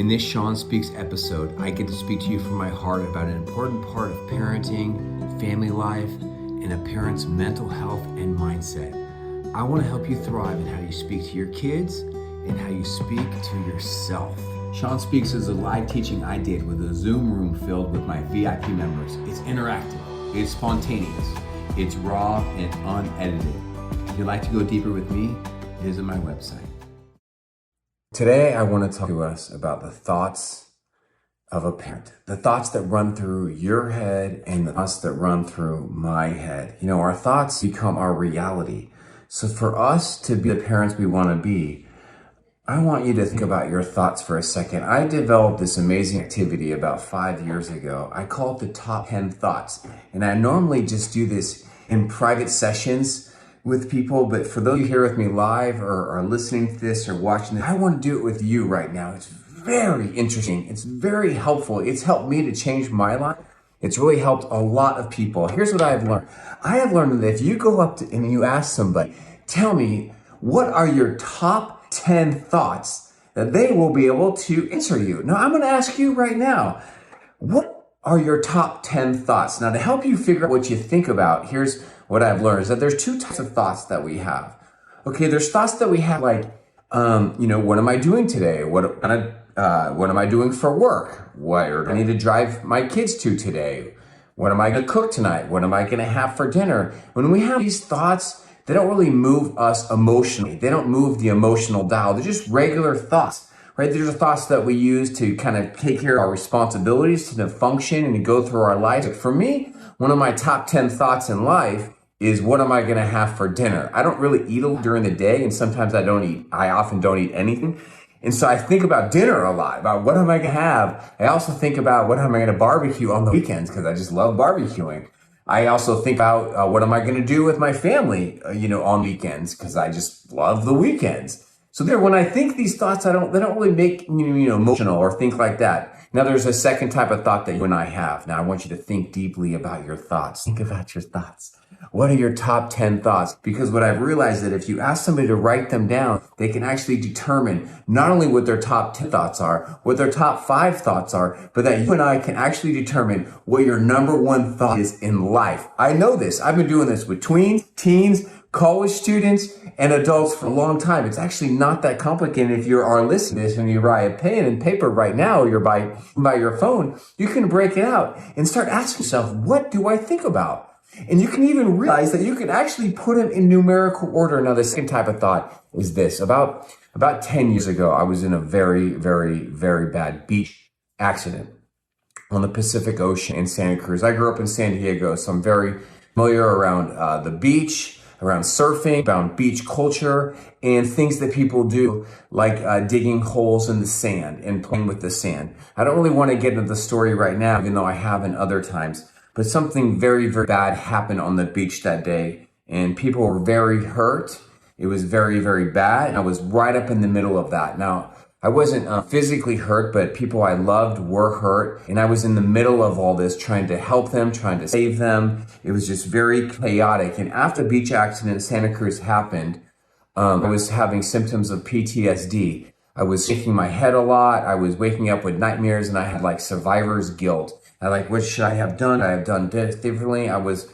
In this Sean Speaks episode, I get to speak to you from my heart about an important part of parenting, family life, and a parent's mental health and mindset. I want to help you thrive in how you speak to your kids and how you speak to yourself. Sean Speaks is a live teaching I did with a Zoom room filled with my VIP members. It's interactive, it's spontaneous, it's raw and unedited. If you'd like to go deeper with me, visit my website. Today, I want to talk to us about the thoughts of a parent, the thoughts that run through your head and the thoughts that run through my head. You know, our thoughts become our reality. So for us to be the parents we want to be, I want you to think about your thoughts for a second. I developed this amazing activity about 5 years ago. I call it the top 10 thoughts. And I normally just do this in private sessions with people, but for those of you here with me live or are listening to this or watching this, I want to do it with you right now. It's very interesting. It's very helpful. It's helped me to change my life. It's really helped a lot of people. Here's what I've learned. I have learned that if you go up to, and you ask somebody, tell me, what are your top 10 thoughts, that they will be able to answer you. Now, I'm going to ask you right now, what are your top 10 thoughts? Now, to help you figure out what you think about, here's what I've learned is that there's two types of thoughts that we have. Okay, there's thoughts that we have like, what am I doing today? What am I doing for work? Where do I need to drive my kids to today? What am I going to cook tonight? What am I going to have for dinner? When we have these thoughts, they don't really move us emotionally. They don't move the emotional dial. They're just regular thoughts, right? These are thoughts that we use to kind of take care of our responsibilities, to function and to go through our lives. Like for me, one of my top 10 thoughts in life is, what am I going to have for dinner? I don't really eat a lot during the day, and sometimes I often don't eat anything. And so I think about dinner a lot, about what am I going to have? I also think about what am I going to barbecue on the weekends, because I just love barbecuing. I also think about what am I going to do with my family, on weekends, because I just love the weekends. So when I think these thoughts, they don't really make me, emotional or think like that. Now there's a second type of thought that you and I have. Now I want you to think deeply about your thoughts. Think about your thoughts. What are your top 10 thoughts? Because what I've realized that if you ask somebody to write them down, they can actually determine not only what their top 10 thoughts are, what their top 5 thoughts are, but that you and I can actually determine what your number one thought is in life. I know this. I've been doing this with tweens, teens, college students, and adults for a long time. It's actually not that complicated. If you are listening to this and you write a pen and paper right now, or you're by your phone, you can break it out and start asking yourself, what do I think about? And you can even realize that you can actually put them in numerical order. Now, the second type of thought is this. About 10 years ago, I was in a very, very, very bad beach accident on the Pacific Ocean in Santa Cruz. I grew up in San Diego, so I'm very familiar around the beach, around surfing, around beach culture, and things that people do, like digging holes in the sand and playing with the sand. I don't really want to get into the story right now, even though I have in other times. But something very, very bad happened on the beach that day, and people were very hurt. It was very, very bad, and I was right up in the middle of that. Now, I wasn't physically hurt, but people I loved were hurt, and I was in the middle of all this, trying to help them, trying to save them. It was just very chaotic. And after the beach accident in Santa Cruz happened, I was having symptoms of PTSD. I was shaking my head a lot. I was waking up with nightmares, and I had like survivor's guilt. What should I have done? I have done this differently. I was,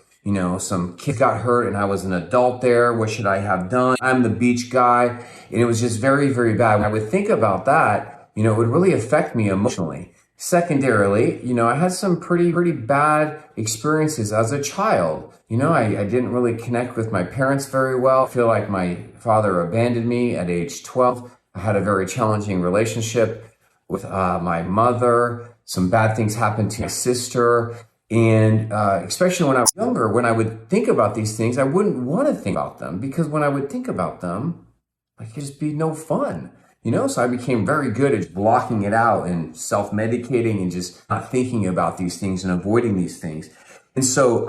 some kid got hurt and I was an adult there. What should I have done? I'm the beach guy. And it was just very, very bad. When I would think about that, it would really affect me emotionally. Secondarily, I had some pretty bad experiences as a child. I didn't really connect with my parents very well. I feel like my father abandoned me at age 12. I had a very challenging relationship with my mother. Some bad things happened to my sister. And especially when I was younger, when I would think about these things, I wouldn't want to think about them, because when I would think about them, it could just be no fun. So I became very good at blocking it out and self-medicating and just not thinking about these things and avoiding these things. And so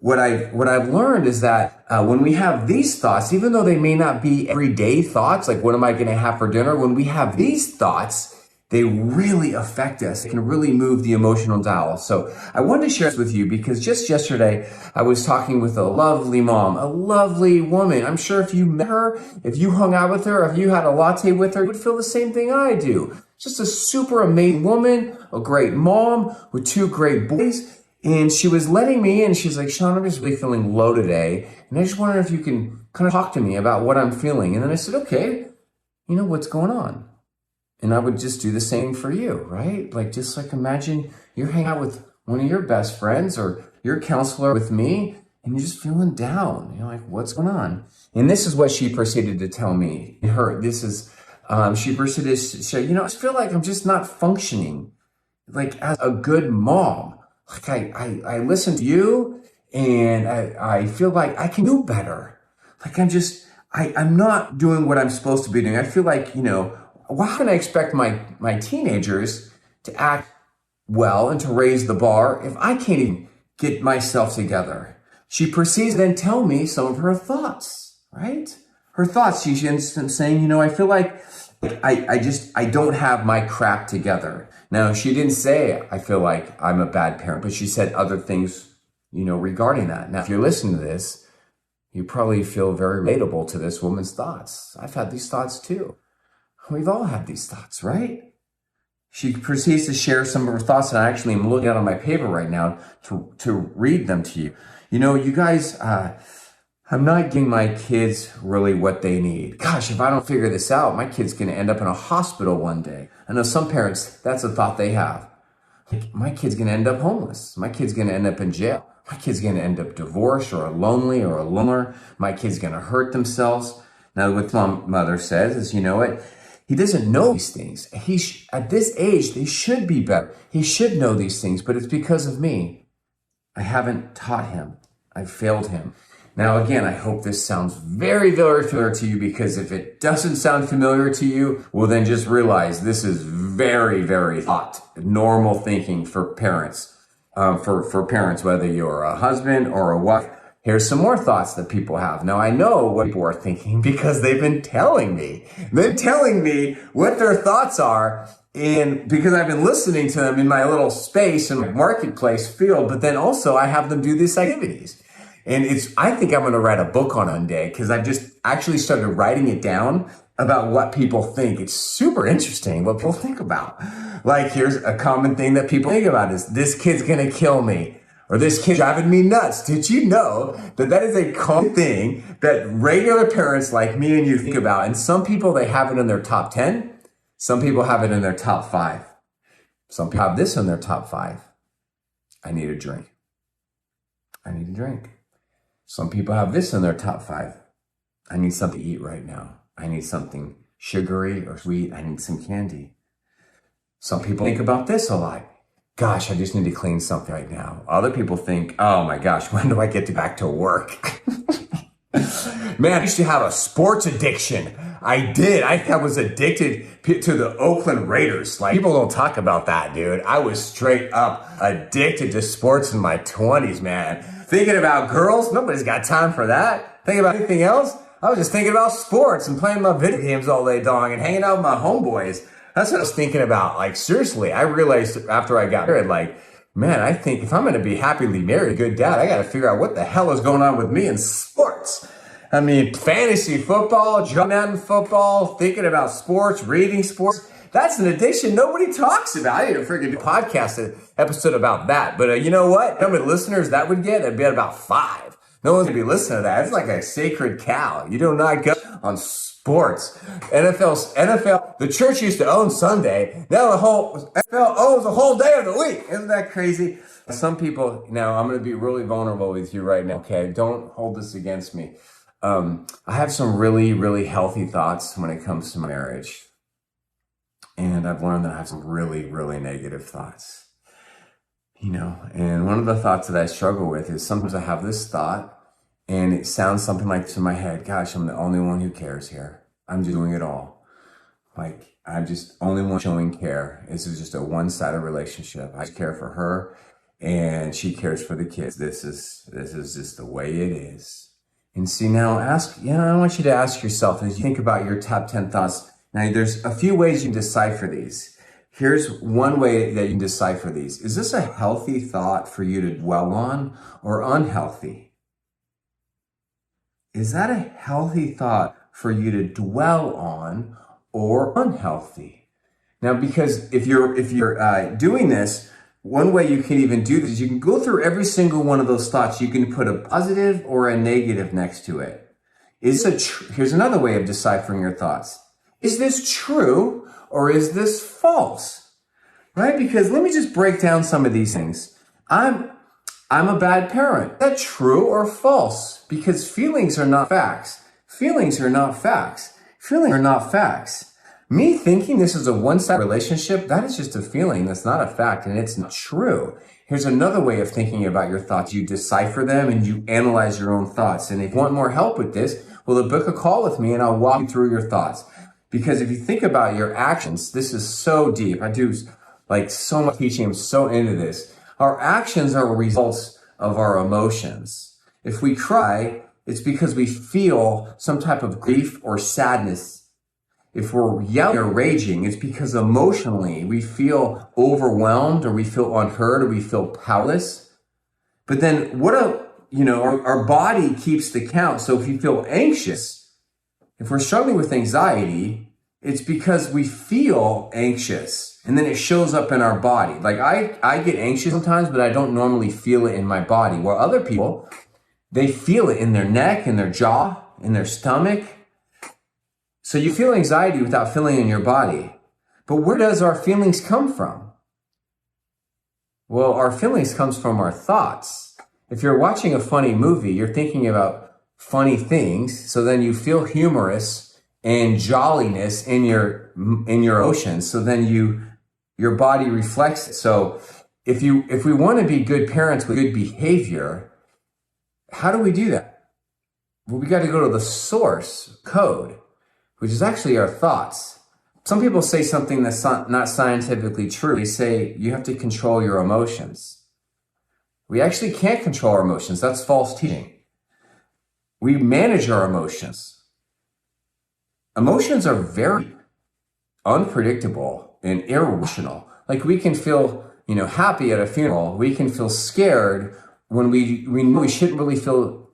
what I've learned is that when we have these thoughts, even though they may not be everyday thoughts, like what am I going to have for dinner? When we have these thoughts, they really affect us. It can really move the emotional dial. So I wanted to share this with you because just yesterday I was talking with a lovely mom, a lovely woman. I'm sure if you met her, if you hung out with her, if you had a latte with her, you would feel the same thing I do. Just a super amazing woman, a great mom with 2 great boys. And she was letting me in. She's like, Sean, I'm just really feeling low today. And I just wonder if you can kind of talk to me about what I'm feeling. And then I said, okay, what's going on? And I would just do the same for you, right? Just imagine you're hanging out with one of your best friends or your counselor with me, and you're just feeling down. You're like, what's going on? And this is what she proceeded to tell me. She proceeded to say, I feel like I'm just not functioning as a good mom. I listen to you and I feel like I can do better. I'm not doing what I'm supposed to be doing. I feel like, how can I expect my teenagers to act well and to raise the bar if I can't even get myself together? She proceeds to then tell me some of her thoughts, right? Her thoughts. She ends up saying, I feel like I don't have my crap together. Now, she didn't say, I feel like I'm a bad parent, but she said other things, regarding that. Now, if you're listening to this, you probably feel very relatable to this woman's thoughts. I've had these thoughts too. We've all had these thoughts, right? She proceeds to share some of her thoughts, and I actually am looking at on my paper right now to read them to you. You guys, I'm not giving my kids really what they need. Gosh, if I don't figure this out, my kid's going to end up in a hospital one day. I know some parents, that's a thought they have. My kid's going to end up homeless. My kid's going to end up in jail. My kid's going to end up divorced or lonely or a loner. My kid's going to hurt themselves. Now, what my mother says is, he doesn't know these things. At this age, they should be better. He should know these things, but it's because of me. I haven't taught him. I failed him. Now, again, I hope this sounds very, very familiar to you, because if it doesn't sound familiar to you, well, then just realize this is very, very normal thinking for parents. For parents, whether you're a husband or a wife. Here's some more thoughts that people have. Now, I know what people are thinking because they've been telling me. They're telling me what their thoughts are, and because I've been listening to them in my little space and marketplace field, but then also I have them do these activities. And I think I'm going to write a book on one day, because I've just actually started writing it down about what people think. It's super interesting what people think about. Here's a common thing that people think about is, this kid's going to kill me, or this kid's driving me nuts. Did you know that is a common thing that regular parents like me and you think about? And some people, they have it in their top 10. Some people have it in their top 5. Some people have this in their top 5. I need a drink. I need a drink. Some people have this in their top 5. I need something to eat right now. I need something sugary or sweet. I need some candy. Some people think about this a lot. Gosh, I just need to clean something right now. Other people think, oh my gosh, when do I get back to work? Man, I used to have a sports addiction. I did. I was addicted to the Oakland Raiders. People don't talk about that, dude. I was straight up addicted to sports in my 20s, man. Thinking about girls, nobody's got time for that. Thinking about anything else? I was just thinking about sports and playing my video games all day long and hanging out with my homeboys. That's what I was thinking about. Seriously, I realized after I got married, man, I think if I'm going to be happily married, a good dad, I got to figure out what the hell is going on with me in sports. I mean, fantasy football, Madden football, thinking about sports, reading sports. That's an addiction nobody talks about. I need to freaking do a podcast episode about that. But you know what? How many listeners that would get? It'd be about 5. No one's going to be listening to that. It's like a sacred cow. You do not go on sports. NFL, the church used to own Sunday. Now the whole NFL owns the whole day of the week. Isn't that crazy? Some people, now I'm going to be really vulnerable with you right now. Okay, don't hold this against me. I have some really, really healthy thoughts when it comes to marriage. And I've learned that I have some really, really negative thoughts. And one of the thoughts that I struggle with is sometimes I have this thought and it sounds something like this in my head. Gosh, I'm the only one who cares here. I'm just doing it all. I'm just only one showing care. This is just a one-sided relationship. I care for her and she cares for the kids. This is just the way it is. And see, now I want you to ask yourself as you think about your top 10 thoughts. Now, there's a few ways you can decipher these. Here's one way that you can decipher these. Is this a healthy thought for you to dwell on or unhealthy? Is that a healthy thought for you to dwell on or unhealthy? Now, because if you're doing this, one way you can even do this is you can go through every single one of those thoughts. You can put a positive or a negative next to it. Here's another way of deciphering your thoughts. Is this true or is this false? Right? Because let me just break down some of these things. I'm a bad parent. Is that true or false? Because feelings are not facts. Feelings are not facts. Feelings are not facts. Me thinking this is a one-sided relationship, that is just a feeling. That's not a fact, and it's not true. Here's another way of thinking about your thoughts. You decipher them and you analyze your own thoughts. And if you want more help with this, well, book a call with me and I'll walk you through your thoughts. Because if you think about your actions, this is so deep. I do like so much teaching. I'm so into this. Our actions are results of our emotions. If we cry, it's because we feel some type of grief or sadness. If we're yelling or raging, it's because emotionally we feel overwhelmed or we feel unheard or we feel powerless. But then our body keeps the count. So if you feel anxious, if we're struggling with anxiety, it's because we feel anxious and then it shows up in our body. Like I get anxious sometimes, but I don't normally feel it in my body. While other people, they feel it in their neck, in their jaw, in their stomach. So you feel anxiety without feeling it in your body. But where does our feelings come from? Well, our feelings comes from our thoughts. If you're watching a funny movie, you're thinking about funny things. So then you feel humorous and jolliness in your emotions. So then your body reflects it. So if we want to be good parents with good behavior, how do we do that? Well, we got to go to the source code, which is actually our thoughts. Some people say something that's not scientifically true. They say you have to control your emotions. We actually can't control our emotions. That's false teaching. We manage our emotions. Emotions are very unpredictable and irrational. Like we can feel, happy at a funeral. We can feel scared when we know we shouldn't really feel,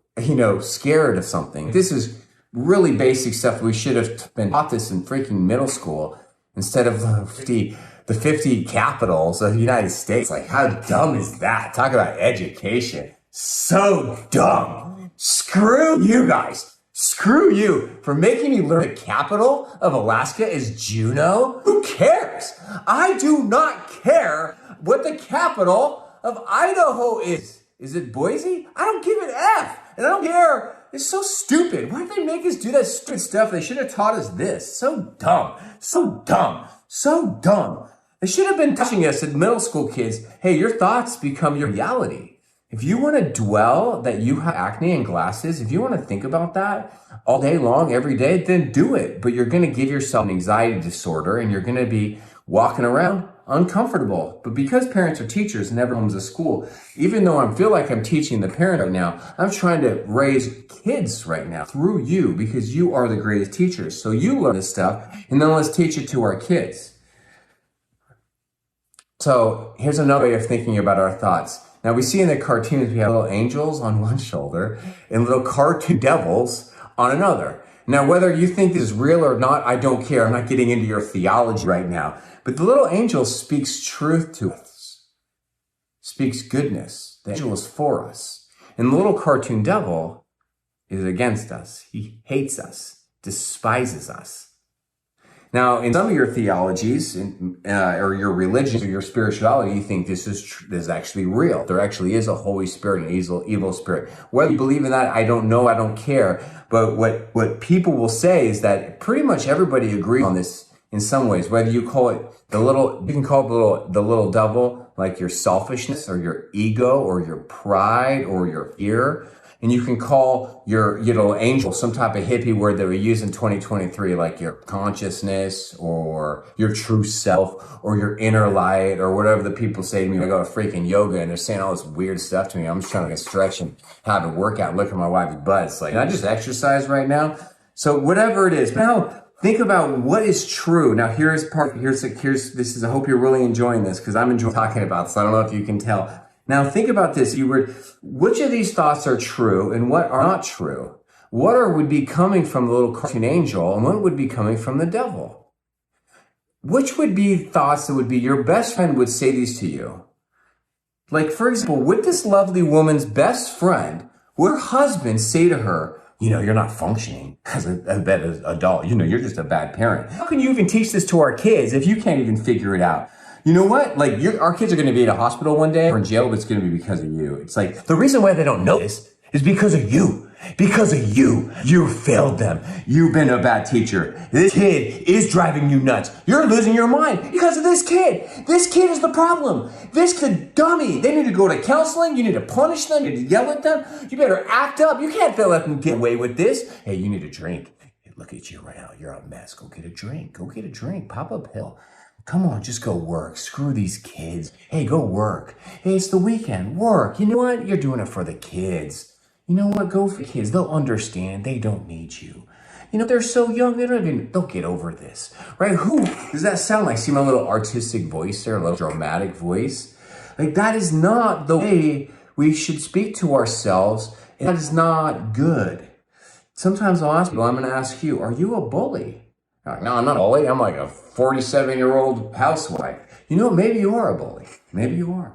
scared of something. This is really basic stuff. We should have been taught this in freaking middle school instead of the 50 capitals of the United States. Like, how dumb is that? Talk about education. So dumb. Screw you guys. Screw you for making me learn the capital of Alaska is Juneau. Who cares? I do not care what the capital of Idaho is. Is it Boise? I don't give an F. And I don't care. It's so stupid. Why did they make us do that stupid stuff? They should have taught us this. So dumb. So dumb. So dumb. They should have been teaching us at middle school kids, hey, your thoughts become your reality. If you want to dwell that you have acne and glasses, if you want to think about that all day long, every day, then do it. But you're going to give yourself an anxiety disorder and you're going to be walking around uncomfortable. But because parents are teachers and everyone's a school, even though I feel like I'm teaching the parent right now, I'm trying to raise kids right now through you because you are the greatest teachers. So you learn this stuff and then let's teach it to our kids. So here's another way of thinking about our thoughts. Now we see in the cartoons, we have little angels on one shoulder and little cartoon devils on another. Now, whether you think this is real or not, I don't care. I'm not getting into your theology right now. But the little angel speaks truth to us, speaks goodness. The angel is for us. And the little cartoon devil is against us. He hates us, despises us. Now, in some of your theologies or your religion or your spirituality, you think this is actually real. There actually is a Holy Spirit and evil spirit. Whether you believe in that, I don't know. I don't care. But what people will say is that pretty much everybody agrees on this in some ways. Whether you call it you can call it the little devil, like your selfishness or your ego or your pride or your fear. And you can call your angel some type of hippie word that we use in 2023, like your consciousness or your true self or your inner light or whatever the people say to me. I go to freaking yoga and they're saying all this weird stuff to me. I'm just trying to get stretch and have a workout, look at my wife's butt. It's like, can I just exercise right now? So whatever it is. Now think about what is true. Now I hope you're really enjoying this because I'm enjoying talking about this. I don't know if you can tell. Now think about this. Which of these thoughts are true and what are not true? What would be coming from the little cartoon angel and what would be coming from the devil? which would be thoughts that would be your best friend would say these to you? Like, for example, would this lovely woman's best friend, would her husband say to her, you're not functioning as a bad adult. You're just a bad parent. How can you even teach this to our kids if you can't even figure it out? You know what? Like, our kids are going to be at a hospital one day or in jail, but it's going to be because of you. It's like, the reason why they don't know this is because of you. Because of you. You failed them. You've been a bad teacher. This kid is driving you nuts. You're losing your mind because of this kid. This kid is the problem. This kid, dummy. They need to go to counseling. You need to punish them. You need to yell at them. You better act up. You can't let them get away with this. Hey, you need a drink. Hey, look at you right now. You're a mess. Go get a drink. Go get a drink. Pop a pill. Come on, just go work. Screw these kids. Hey, go work. Hey, it's the weekend. Work. You know what? You're doing it for the kids. You know what? Go for kids. They'll understand. They don't need you. They're so young. They'll get over this, right? Who does that sound like? See my little artistic voice there, a little dramatic voice? Like, that is not the way we should speak to ourselves. That is not good. Sometimes I'll ask people, I'm going to ask you, are you a bully? Like, no, I'm not a bully. I'm like a 47-year-old housewife. Maybe you are a bully. Maybe you are.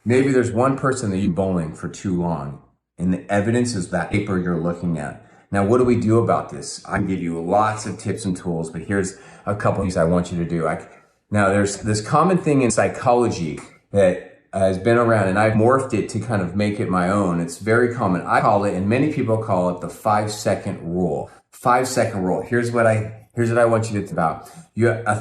Maybe there's one person that you're bullying for too long, and the evidence is that paper you're looking at. Now, what do we do about this? I can give you lots of tips and tools, but here's a couple of things I want you to do. Now, there's this common thing in psychology that has been around, and I've morphed it to kind of make it my own. It's very common. I call it, and many people call it, the 5-second rule. 5-second rule. Here's what I want you to think about.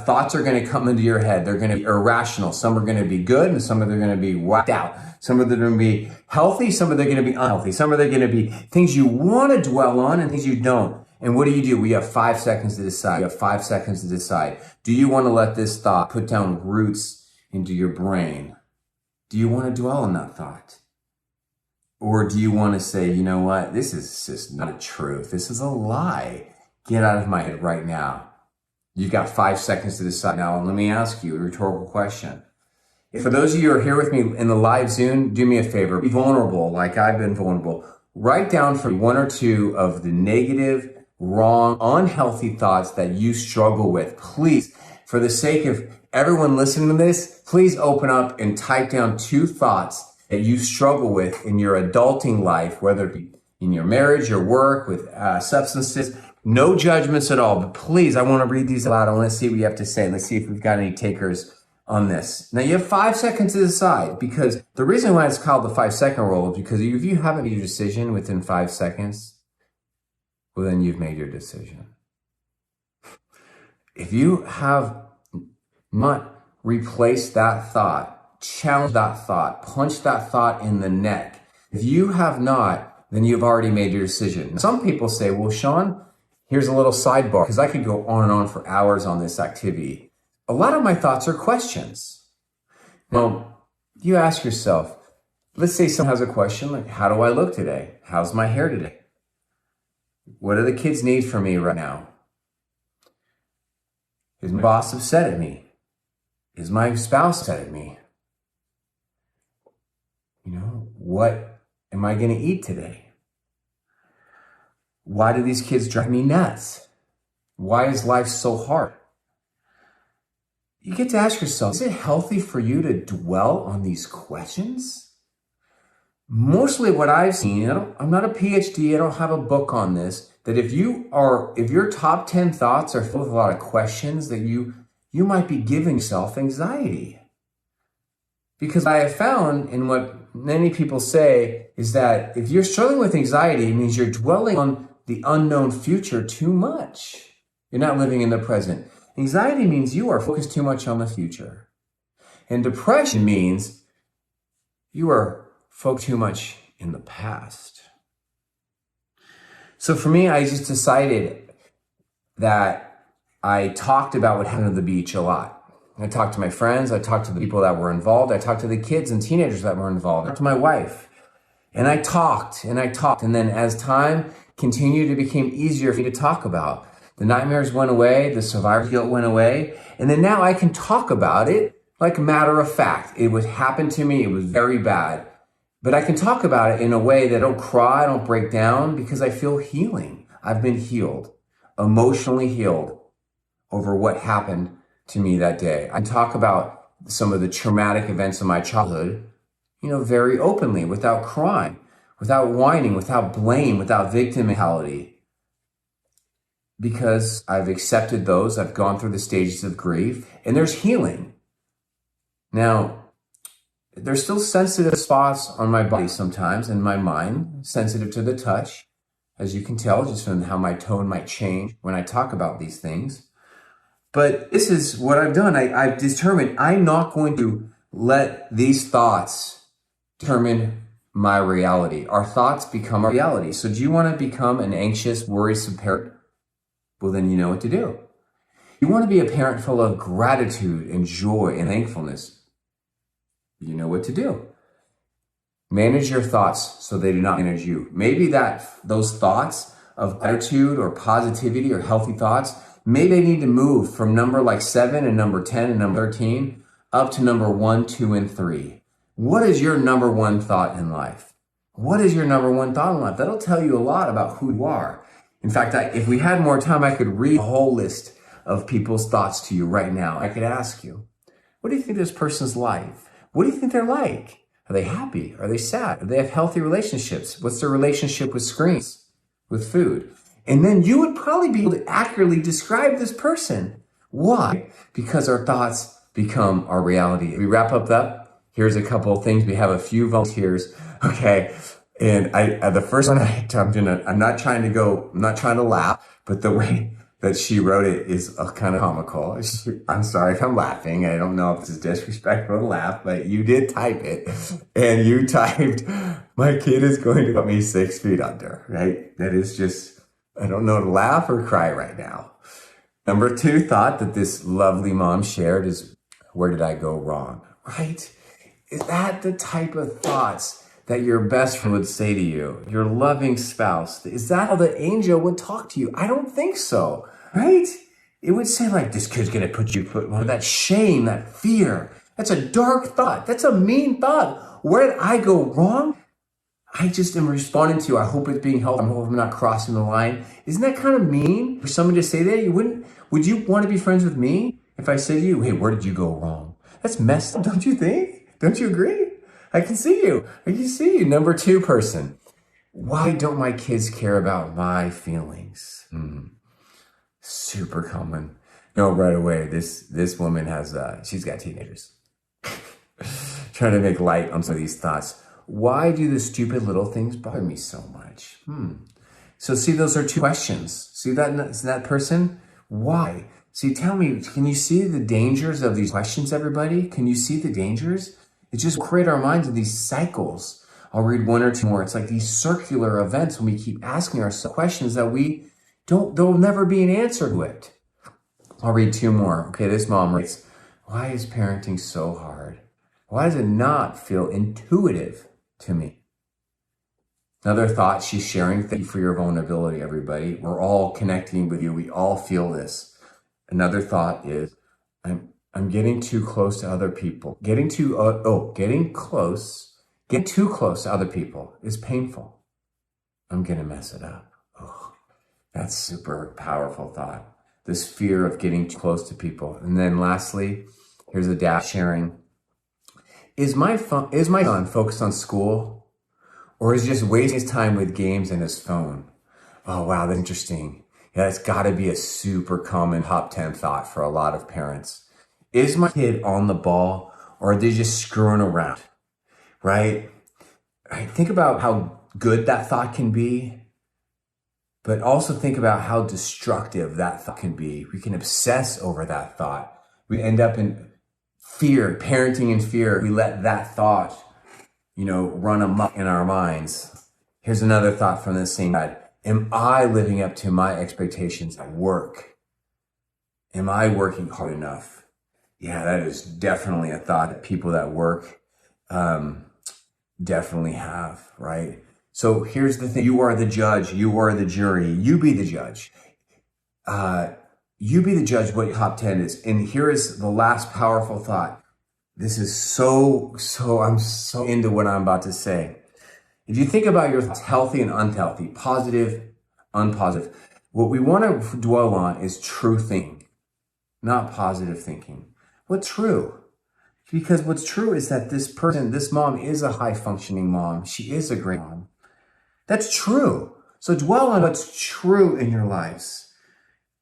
Thoughts are going to come into your head. They're going to be irrational. Some are going to be good, and some of them are going to be whacked out. Some of them are going to be healthy. Some of them are going to be unhealthy. Some of them are going to be things you want to dwell on and things you don't. And what do? We have 5 seconds to decide. You have 5 seconds to decide. Do you want to let this thought put down roots into your brain? Do you want to dwell on that thought? Or do you want to say, you know what? This is just not a truth. This is a lie. Get out of my head right now. You've got 5 seconds to decide. Now, let me ask you a rhetorical question. For those of you who are here with me in the live Zoom, do me a favor. Be vulnerable like I've been vulnerable. Write down for 1 or 2 of the negative, wrong, unhealthy thoughts that you struggle with. Please, for the sake of everyone listening to this, please open up and type down 2 thoughts that you struggle with in your adulting life, whether it be in your marriage, your work, with substances. No judgments at all, but please, I want to read these aloud. I want to see what you have to say. Let's see if we've got any takers on this. Now, you have 5 seconds to decide, because the reason why it's called the 5-second rule is because if you haven't made your decision within 5 seconds, well, then you've made your decision. If you have not replaced that thought, challenge that thought, punch that thought in the neck, if you have not, then you've already made your decision. Some people say, well, Sean, here's a little sidebar, because I could go on and on for hours on this activity. A lot of my thoughts are questions. Now, you ask yourself, let's say someone has a question like, how do I look today? How's my hair today? What do the kids need from me right now? Is my boss upset at me? Is my spouse upset at me? What am I going to eat today? Why do these kids drive me nuts? Why is life so hard? You get to ask yourself, is it healthy for you to dwell on these questions? Mostly what I've seen, I'm not a PhD, I don't have a book on this, that if your top 10 thoughts are filled with a lot of questions, that you might be giving yourself anxiety. Because I have found, and what many people say, is that if you're struggling with anxiety, it means you're dwelling on the unknown future too much. You're not living in the present. Anxiety means you are focused too much on the future. And depression means you are focused too much in the past. So for me, I just decided that I talked about what happened at the beach a lot. I talked to my friends, I talked to the people that were involved, I talked to the kids and teenagers that were involved, I talked to my wife. And I talked. And then as time continued, it became easier for me to talk about. The nightmares went away, the survivor's guilt went away, and then now I can talk about it like a matter of fact. It would happen to me, it was very bad. But I can talk about it in a way that I don't cry, I don't break down, because I feel healing. I've been healed, emotionally healed, over what happened to me that day. I talk about some of the traumatic events of my childhood, very openly, without crying, without whining, without blame, without victim mentality. Because I've accepted those, I've gone through the stages of grief, and there's healing. Now, there's still sensitive spots on my body sometimes, and my mind, sensitive to the touch, as you can tell, just from how my tone might change when I talk about these things. But this is what I've done. I've determined I'm not going to let these thoughts determine my reality. Our thoughts become our reality. So do you want to become an anxious, worrisome parent? Well, then you know what to do. You want to be a parent full of gratitude and joy and thankfulness. You know what to do. Manage your thoughts so they do not manage you. Maybe those thoughts of gratitude or positivity or healthy thoughts, maybe they need to move from number like 7 and number 10 and number 13 up to number 1, 2, and 3. What is your number one thought in life? What is your number one thought in life? That'll tell you a lot about who you are. In fact, if we had more time, I could read a whole list of people's thoughts to you right now. I could ask you, what do you think this person's like? What do you think they're like? Are they happy? Are they sad? Do they have healthy relationships? What's their relationship with screens, with food? And then you would probably be able to accurately describe this person. Why? Because our thoughts become our reality. We wrap up that. Here's a couple of things. We have a few volunteers. Okay. And the first one I'm not trying to laugh, but the way that she wrote it is kind of comical. I'm sorry if I'm laughing. I don't know if this is disrespectful to laugh, but you did type it. And you typed, my kid is going to put me 6 feet under, right? That is just, I don't know to laugh or cry right now. Number 2 thought that this lovely mom shared is, where did I go wrong, right? Is that the type of thoughts that your best friend would say to you, your loving spouse? Is that how the angel would talk to you? I don't think so, right? It would say like, this kid's gonna put you, that shame, that fear. That's a dark thought. That's a mean thought. Where did I go wrong? I just am responding to, I hope it's being helpful. I hope I'm not crossing the line. Isn't that kind of mean for someone to say that? Would you want to be friends with me if I said to you, hey, where did you go wrong? That's messed up, don't you think? Don't you agree? I can see you. I can see you. Number 2 person. Why don't my kids care about my feelings? Super common. No, right away. This woman has, she's got teenagers. Trying to make light on some of these thoughts. Why do the stupid little things bother me so much? So see, those are 2 questions. See that person? Why? See, tell me, can you see the dangers of these questions, everybody? Can you see the dangers? It just create our minds in these cycles. I'll read 1 or 2 more. It's like these circular events when we keep asking ourselves questions that there'll never be an answer to it. I'll read 2 more. Okay, this mom writes, why is parenting so hard? Why does it not feel intuitive to me? Another thought she's sharing, thank you for your vulnerability, everybody. We're all connecting with you. We all feel this. Another thought is, I'm getting too close to other people. Getting too close to other people is painful. I'm going to mess it up. Oh, that's super powerful thought. This fear of getting too close to people. And then lastly, here's a dad sharing. Is my son focused on school, or is he just wasting his time with games and his phone? Oh, wow, that's interesting. Yeah, it's got to be a super common top 10 thought for a lot of parents. Is my kid on the ball, or are they just screwing around, right? Think about how good that thought can be, but also think about how destructive that thought can be. We can obsess over that thought. We end up in fear, parenting in fear. We let that thought, run amok in our minds. Here's another thought from this same dad. Am I living up to my expectations at work? Am I working hard enough? Yeah, that is definitely a thought that people that work definitely have, right? So here's the thing. You are the judge. You are the jury. You be the judge. You be the judge what your top 10 is. And here is the last powerful thought. This is I'm so into what I'm about to say. If you think about your thoughts, healthy and unhealthy, positive, unpositive, what we want to dwell on is true thinking. not positive thinking. What's true? Because what's true is that this mom is a high functioning mom. She is a great mom. That's true. So dwell on what's true in your lives.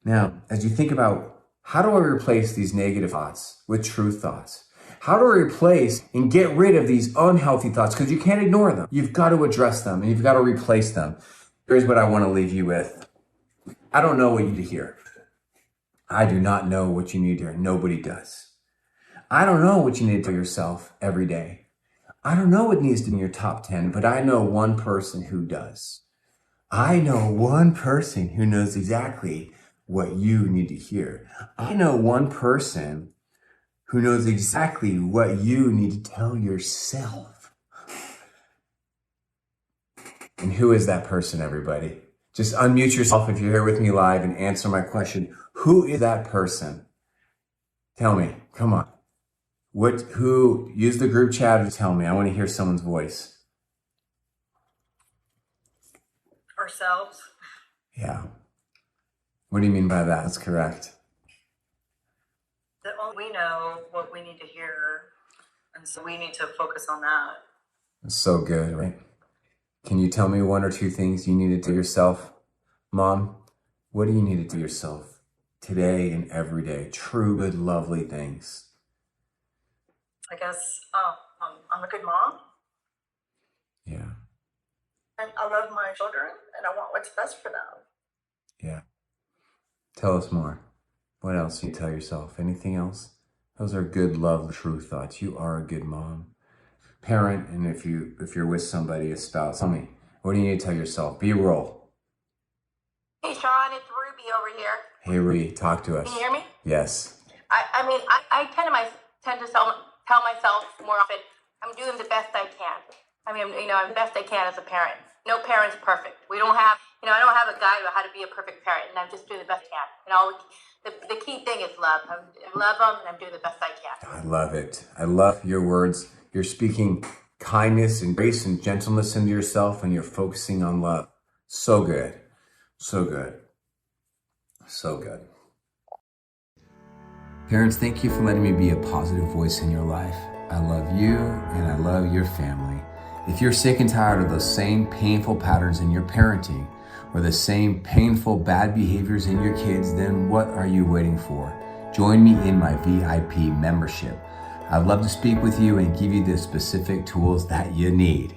Now, as you think about how do I replace these negative thoughts with true thoughts? How do I replace and get rid of these unhealthy thoughts? Because you can't ignore them. You've got to address them and you've got to replace them. Here's what I want to leave you with. I don't know what you need to hear. I do not know what you need to hear. Nobody does. I don't know what you need to tell yourself every day. I don't know what needs to be in your top 10, but I know one person who does. I know one person who knows exactly what you need to hear. I know one person who knows exactly what you need to tell yourself. And who is that person, everybody? Just unmute yourself if you're here with me live and answer my question. Who is that person? Tell me, come on. Use the group chat to tell me. I want to hear someone's voice. Ourselves. Yeah. What do you mean by that? That's correct. That only we know what we need to hear, and so we need to focus on that. That's so good, right? Can you tell me one or two things you need to tell yourself? Mom, what do you need to tell yourself today and every day? True, good, lovely things. I guess I'm a good mom. Yeah. And I love my children, and I want what's best for them. Yeah. Tell us more. What else do you tell yourself? Anything else? Those are good, love, true thoughts. You are a good mom. Parent, and if you're with somebody, a spouse, tell me, what do you need to tell yourself? B-roll. Hey, Sean, it's Ruby over here. Hey, Ruby, talk to us. Can you hear me? Yes. I tend to tell myself more often, I'm doing the best I can. I'm the best I can as a parent. No parent's perfect. I don't have a guide about how to be a perfect parent, and I'm just doing the best I can. The key thing is love. I love them, and I'm doing the best I can. I love it. I love your words. You're speaking kindness and grace and gentleness into yourself, and you're focusing on love. So good. So good. So good. Parents, thank you for letting me be a positive voice in your life. I love you and I love your family. If you're sick and tired of those same painful patterns in your parenting or the same painful bad behaviors in your kids, then what are you waiting for? Join me in my VIP membership. I'd love to speak with you and give you the specific tools that you need.